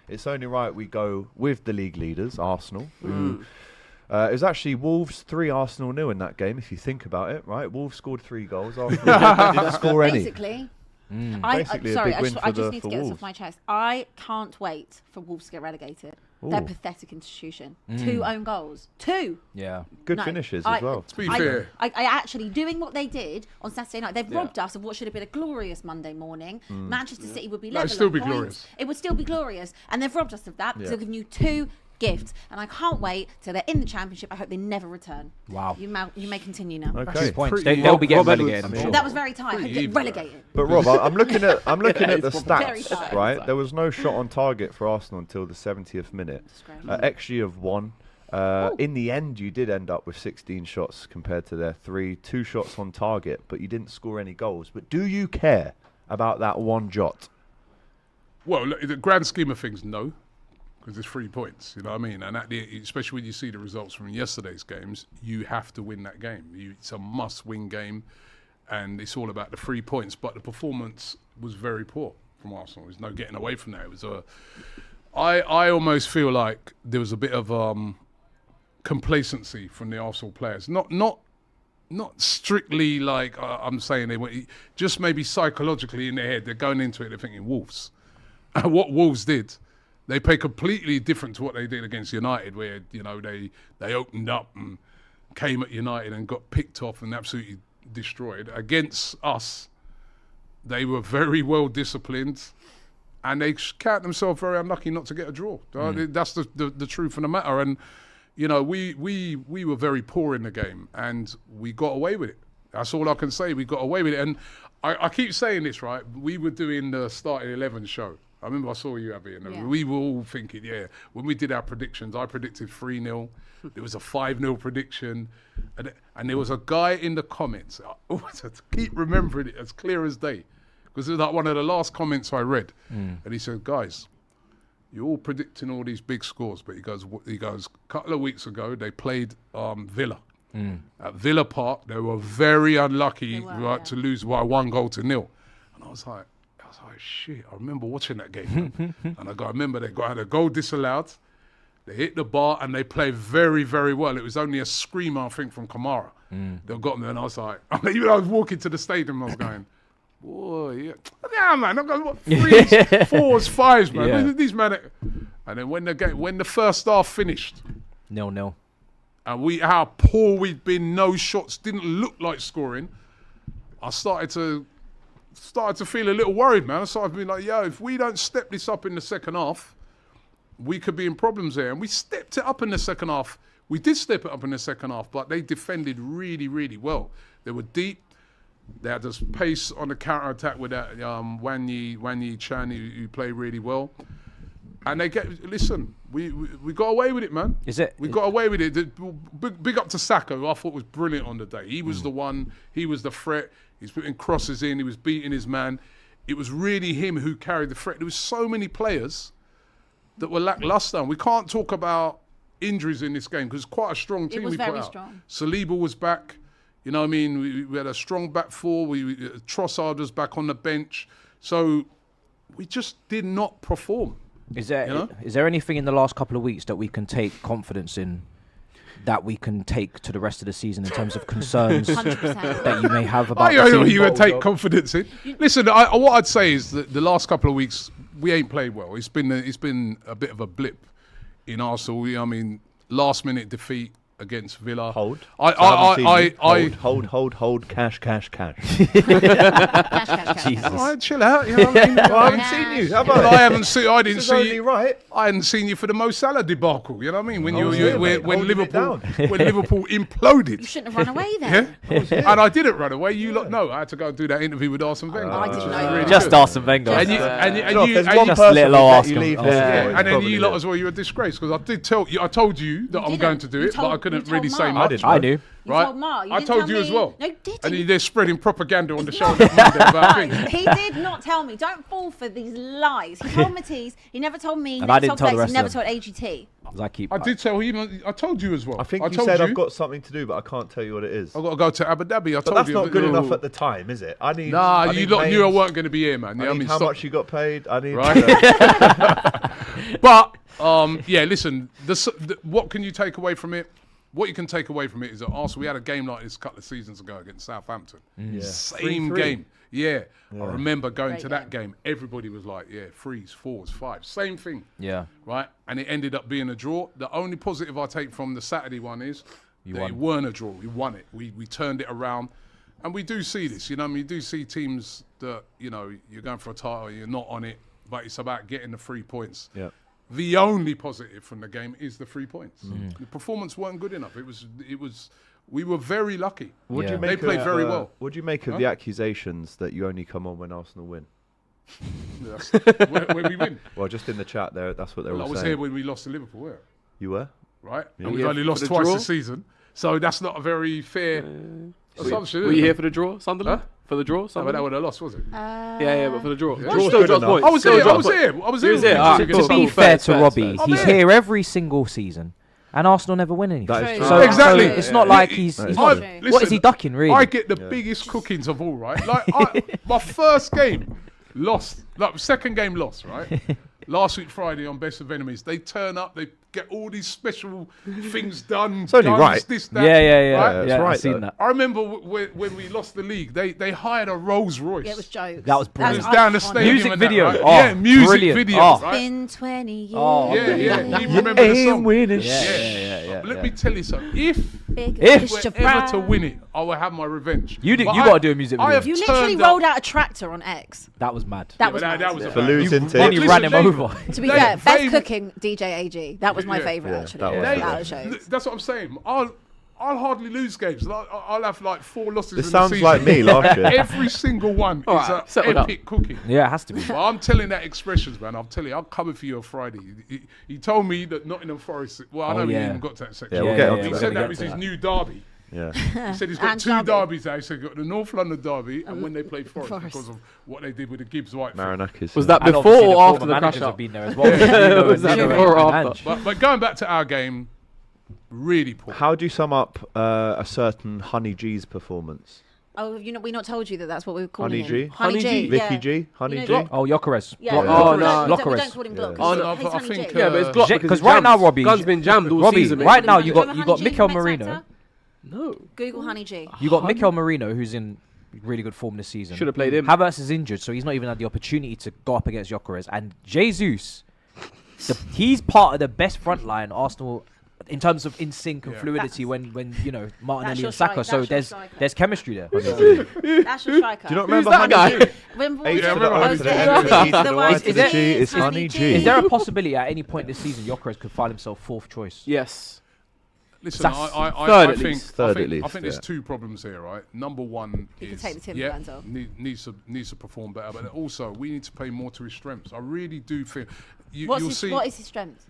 it's only right we go with the league leaders, Arsenal. Who, it was actually Wolves 3, Arsenal 0 in that game, if you think about it, right? Wolves scored 3 goals, Arsenal didn't score any. Basically, Basically, sorry, a big win I for just need to get this Wolves. off my chest. I can't wait for Wolves to get relegated. They're a pathetic institution. 2 own goals. 2. Yeah. Good finishes as well. To be fair. I actually, doing what they did on Saturday night, they've robbed us of what should have been a glorious Monday morning. Manchester City would be level. It'd still be on points. glorious. It would still be glorious. And they've robbed us of that because they've given you 2 gifts. And I can't wait till they're in the Championship. I hope they never return. Wow. You may continue now. Okay. Points. Pretty- They'll be getting Rob relegated, I'm Edwards- sure. That was very tight. I hope they Pretty get relegated. But Rob, I'm looking at the Very stats, tight. right? There was no shot on target for Arsenal until the 70th minute. XG of 1. In the end, you did end up with 16 shots compared to their 3. 2 shots on target, but you didn't score any goals. But do you care about that 1 jot? Well, look, in the grand scheme of things, no. Because there's 3 points, you know what I mean? And especially when you see the results from yesterday's games, you have to win that game. It's a must-win game, and it's all about the 3 points. But the performance was very poor from Arsenal. There's no getting away from that. It was I almost feel like there was a bit of complacency from the Arsenal players. Not strictly like I'm saying they went, just maybe psychologically in their head, they're going into it, they're thinking Wolves. What Wolves did, they play completely different to what they did against United, where they opened up and came at United and got picked off and absolutely destroyed. Against us, they were very well disciplined, and they count themselves very unlucky not to get a draw. That's the truth of the matter. And we were very poor in the game, and we got away with it. That's all I can say. We got away with it, and I keep saying this, right? We were doing the Starting 11 show. I remember I saw you, Abby, and we were all thinking, when we did our predictions, I predicted 3-0. There was a 5-0 prediction. And there was a guy in the comments. I keep remembering it as clear as day, because it was like one of the last comments I read. And he said, guys, you're all predicting all these big scores. But he goes, a couple of weeks ago, they played Villa. At Villa Park, they were very unlucky to lose by 1-0. And I was like, shit, I remember watching that game. And I remember they had a goal disallowed. They hit the bar and they played very, very well. It was only a screamer, I think, from Kamara. They got me, and I was like, even I was walking to the stadium, I was going, boy, yeah, man, I've got 3s, 4s, 5s, man. Yeah. These men. And then when the first half finished, 0-0. And how poor we'd been, no shots, didn't look like scoring. I started to feel a little worried, man. I started being like, if we don't step this up in the second half, we could be in problems here. And we stepped it up in the second half. We did step it up in the second half, but they defended really, really well. They were deep. They had this pace on the counter-attack with that Wanyi Chan, who played really well. And we got away with it, man. We got away with it. Big up to Saka, who I thought was brilliant on the day. He was the one, he was the threat. He's putting crosses in, he was beating his man. It was really him who carried the threat. There was so many players that were lackluster. We can't talk about injuries in this game because it's quite a strong team we put out. It was very strong. Saliba was back. You know what I mean? We had a strong back four. Trossard was back on the bench. So we just did not perform. Is there anything in the last couple of weeks that we can take confidence in, that we can take to the rest of the season in terms of concerns 100%. that you may have about the I know team? you would take confidence in. Listen, what I'd say is that the last couple of weeks we ain't played well. It's been a bit of a blip in Arsenal. I mean, last minute defeat against Villa. Hold. Hold. Cash. Cash. Jesus. All right, chill out. You know what I mean? I haven't seen you. Have Well, I? I haven't seen. I didn't This is see only you. right. I hadn't seen you for the Mo Salah debacle. You know what I mean? When I was here, mate, when holding it Liverpool down. when Liverpool imploded. You shouldn't have run away then. Yeah? And I didn't run away. You lot know. I had to go and do that interview with Arsene Wenger. I didn't which was know. really Just good. Arsene Wenger. And you, There's and one you, Just person little that ask you him. leave Oh, here yeah. for, and it's then probably you lot this. as well, you're a disgrace because I told you that I'm didn't. going to do You it, but I told- couldn't you really told say Mark. much. I knew. You Right? told Mark. I didn't told tell you me. as well. No, you didn't. And they're spreading propaganda on the show about things. He did not tell me. Don't fall for these lies. He told Matisse. He never told me. And Never I didn't told tell the Flex, rest he never of them. told AGT. I did tell him. I told you as well. I think you told said I've got something to do, but I can't tell you what it is. I've got to go to Abu Dhabi. I But told that's you. not good enough at the time, is it? I need. Nah, I you need lot knew I names. weren't going to be here, man. I need how stop. much you got paid. I need. Right. But listen. What can you take away from it? What you can take away from it is that Arsenal, we had a game like this a couple of seasons ago against Southampton. Same 3-3. Game. Yeah. I remember going to that game. Everybody was like, 3s, 4s, 5s. Same thing. Yeah. Right? And it ended up being a draw. The only positive I take from the Saturday one is it weren't a draw. We won it. We turned it around. And we do see this. You know, you do see teams that, you're going for a title, you're not on it, but it's about getting the 3 points. Yeah. The only positive from the game is the 3 points. The performance weren't good enough. We were very lucky. They played very well. What do you make of the accusations that you only come on when Arsenal win? When we win. Well, just in the chat there, that's what they were saying. I was here when we lost to Liverpool. Where? You were? Right. Yeah. And we've only lost twice this season. So that's not a very fair assumption. Were you here for the draw, Sunderland? Huh? For the draw? No, but that would have lost, was it? But for the draw. Yeah. Draw still drops points. I was here. To be fair to Robbie, he's here every single season. And Arsenal never win anything. That is true. So exactly. It's not like he's not. What is he ducking, really? I get the biggest cookings of all, right? Like, my first game lost. Like, second game lost, right? Last week, Friday, on Best of Enemies, they turn up, they get all these special things done. It's only right. This, that, Yeah. Right? That's right. I've seen that. I remember when we lost the league, they hired a Rolls Royce. Yeah, it was jokes. That was brilliant. It was down the stadium. Music and video. That, right? Oh, music brilliant. video. Oh. Right? Been 20 years. Oh, Yeah. You remember the song? Winning. Yeah. Let me tell you something. If If we're ever to win it, I will have my revenge. You got to do a music video. You literally rolled out a tractor on X. That was mad. That was mad. That was For losing Then you ran him over. To be fair, best cooking DJ AG. That was my favourite actually. That was jokes. That's what I'm saying. I'll hardly lose games. I'll have like 4 losses. This in sounds the season. like me last year. Every single one is an epic cooking. Yeah, it has to be. But I'm telling that expressions, man. I'm telling you, I'm coming for you on Friday. He told me that Nottingham Forest. Well, I know we even got to that section. Yeah, we'll get on to He that. said that was his new derby. Yeah. He said he's got 2 derbies now. He said he's got the North London derby and when they played Forest because of what they did with the Gibbs White. Marinakis. Was that And before obviously or after the managers crash have up? been there as well. Was that before or after? But going back to our game, really poor. How do you sum up a certain Honey G's performance? Oh, we not told you that's what we were calling Honey G? him. Honey G. Vicky G? Honey G? Oh, Gyökeres. Yeah. Oh, no. We don't call him Glock. Oh, He's no, Honey I think, G. Yeah, but it's Glock Because right now, Robbie, Gun's been jammed all Robbie, season. right now you Remember got Honey G, Mikel the Merino. X-Actor? No. Google Honey G. You got Mikel Merino, who's in really good form this season. Should have played him. Havertz is injured, so he's not even had the opportunity to go up against Gyökeres. And Jesus, he's part of the best front line Arsenal in terms of in sync and fluidity when Martinelli and Saka. So there's chemistry there. That's your striker. Do you not remember that Honey guy? G? Remember H what to the I O was to the saying? N to the E to the The Y Y to the G is Honey G. Is there a possibility at any point this season Gyökeres could find himself 4th choice? Yes. Listen, Third at least. Third at least, I think there's 2 problems here, right? Number one He is can take the Timber bands off. needs to perform better, but also we need to play more to his strengths. I really do feel What you'll is see. his strength?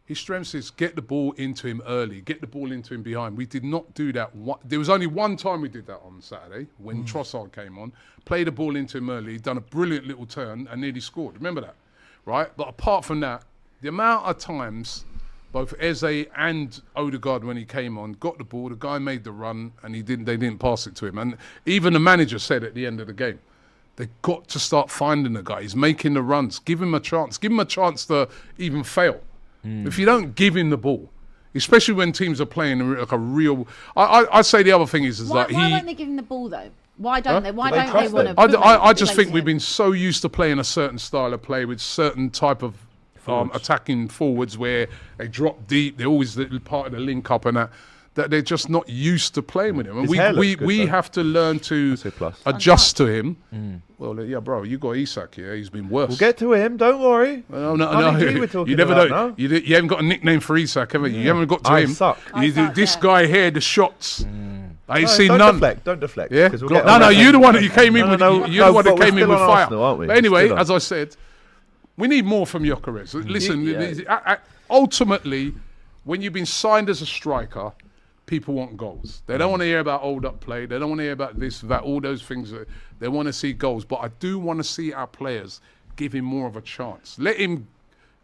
His strengths is get the ball into him early, get the ball into him behind. We did not do that. There was only one time we did that on Saturday when Trossard came on, played the ball into him early, done a brilliant little turn and nearly scored. Remember that, right? But apart from that, the amount of times both Eze and Odegaard, when he came on, got the ball, the guy made the run and they didn't pass it to him. And even the manager said at the end of the game, they've got to start finding the guy. He's making the runs. Give him a chance. Give him a chance to even fail. If you don't give him the ball, especially when teams are playing like a real... I'd say the other thing is Why that won't they give him the ball, though? Why don't they? Why Do they don't they trust want him? to... I just think we've been so used to playing a certain style of play with certain type of attacking forwards where they drop deep, they're always part of the link up and that they're just not used to playing with him. And His hair looks good, we though. have to learn to That's a plus. adjust to him. Well, yeah, bro, you got Isak here. He's been worse. We'll get to him, don't worry. No. Honey G we're talking You never about know. now. You haven't got a nickname for Isak, have you? You haven't got to I him. suck. This guy here, the shots. I ain't seen don't none. Don't deflect. Yeah. 'cause we'll get No, on that you're the later. one that you came in with. No, You're the one that but we're came in still with on fire. Arsenal, aren't we? But anyway, Still on. as I said, we need more from Gyökeres. Listen, ultimately, when you've been signed as a striker, people want goals. They don't want to hear about hold up play. They don't want to hear about this, that, all those things. They want to see goals. But I do want to see our players give him more of a chance. Let him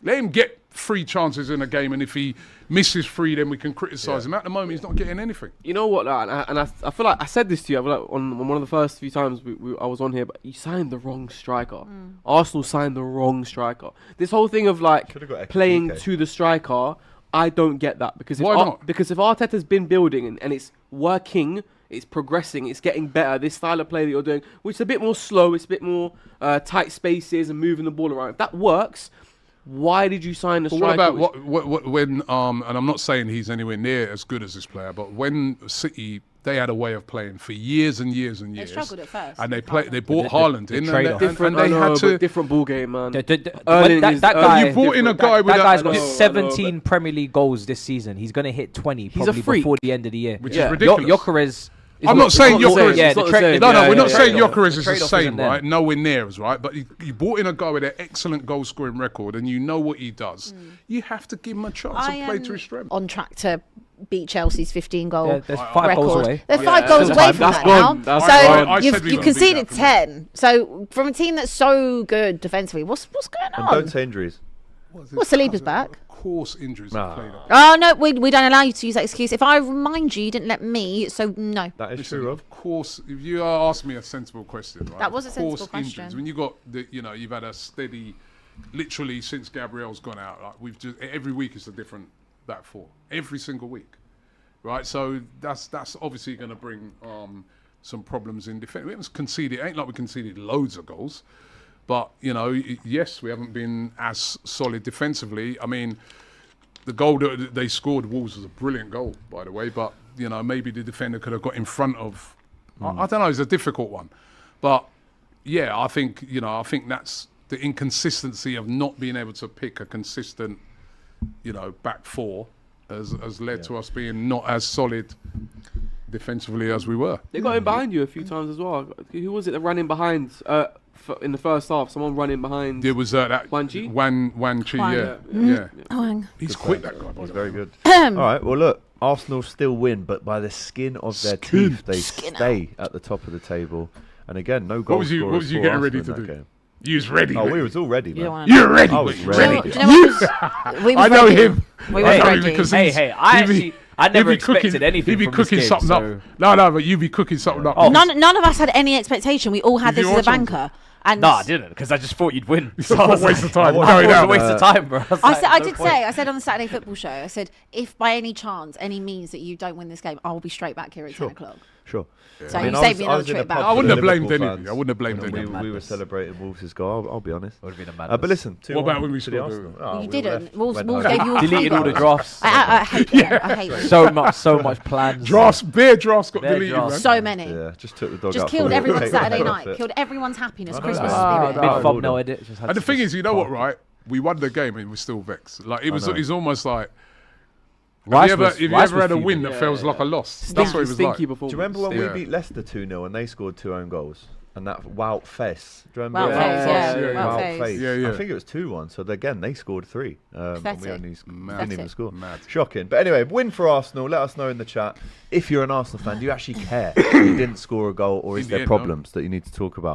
Let him get 3 chances in a game, and if he misses 3, then we can criticise him. At the moment, he's not getting anything. You know what? I feel like I said this to you. I feel like on one of the first few times I was on here, but you signed the wrong striker. Arsenal signed the wrong striker. This whole thing of like playing to the striker, I don't get that because Why not? Because if Arteta's been building and it's working. It's progressing. It's getting better. This style of play that you're doing, which is a bit more slow, it's a bit more tight spaces and moving the ball around. If that works, why did you sign a striker? What about when? And I'm not saying he's anywhere near as good as this player, but when City, they had a way of playing for years and years and years. They struggled at first. And they bought Haaland in, and they had to different ball game, man. That guy, you brought in a guy with that guy's got No, 17 Premier League goals this season. He's going to hit 20 probably before the end of the year. Which is ridiculous. Gyökeres. I'm not saying Gyökeres. Yeah, we're not saying Gyökeres is the trade-off same, isn't there. right? Nowhere near as right. But you brought in a guy with an excellent goal-scoring record, and you know what he does. You have to give him a chance to play to his strength. On track to beat Chelsea's 15-goal Yeah, there's 5 goals away. They're 5 goals away from that now. I So said we you've wouldn't conceded beat that, 10. So from a team that's so good defensively, what's going And on? don't say injuries. Saliba's back. Of course, injuries have played up. Oh, no, we don't allow you to use that excuse. If I remind you didn't let me, so no. That is Listen, true, Rob. of course, if you ask me a sensible question, right? That was a of sensible course, question. Injuries. When you got you've had a steady, literally since Gabriel's gone out, like we've just every week is a different back four, every single week, right? So that's obviously going to bring some problems in defence. We haven't conceded. It ain't like we conceded loads of goals, but yes, we haven't been as solid defensively. I mean, the goal that they scored, Wolves, was a brilliant goal, by the way. But maybe the defender could have got in front of. I don't know. It's a difficult one, but yeah, I think that's the inconsistency of not being able to pick a consistent, back four has led to us being not as solid defensively as we were. They got in behind you a few times as well. Who was it that ran in behind in the first half? Someone running behind. There was that Wan Chi? Wan Chi, yeah. Wang. He's quick, that guy. He's very good. All right, well, look, Arsenal still win, but by the skin of their teeth, they stay at the top of the table. And again, no goal What was you getting ready to do? Game. You was ready. Oh, we was all ready, man. You're ready. I was ready. ready. I know him. We was ready. Because I never expected anything He'd be from cooking this game, something so. up. No, but you'd be cooking something up. Oh. None of us had any expectation. We all had Did this you as a watch banker. And No, I didn't, because I just thought you'd win. It's a waste of time. I thought it was a Going waste out. of time, bro. I said on the Saturday football show, I said, if by any chance, any means that you don't win this game, I will be straight back here at 10 o'clock. Sure. So you saved me another trip back. I wouldn't have blamed Liverpool anybody. fans. I wouldn't have blamed And anybody. we were celebrating Wolves' goal, I'll be honest. Would have been a madness. But listen, What about when we to the scored? Arsenal? You we didn't. left, Wolves went gave home. you all Deleted all the three drafts. I hate them. I hate them. so much plans. Bare drafts got Bare deleted, drafts. man. So many. Yeah, just took the dog Just out killed for it. everyone's Take the Saturday head off night. it. Killed everyone's happiness, I know Christmas that. spirit. Big fob, no edit. Just had And the to thing just is, you know what, park. right? We won the game and we're still vexed. Like know. it's almost like Rice have was- you Rice ever was had a fuming. win that feels like a loss? That's what it was Stinky like. performance. Do you remember when Yeah. we beat Leicester 2-0 and they scored 2 own goals? And that Wout Fess. Do you remember? Wout that? Faes, yeah. Wout Wout Faes. Faes. Yeah. I think it was 2-1. So again, they scored 3. And we Pathetic. only didn't even Pathetic. score. Mad. Shocking. But anyway, win for Arsenal. Let us know in the chat if you're an Arsenal fan. Do you actually care if you didn't score a goal, or is In the there end, no. problems that you need to talk about?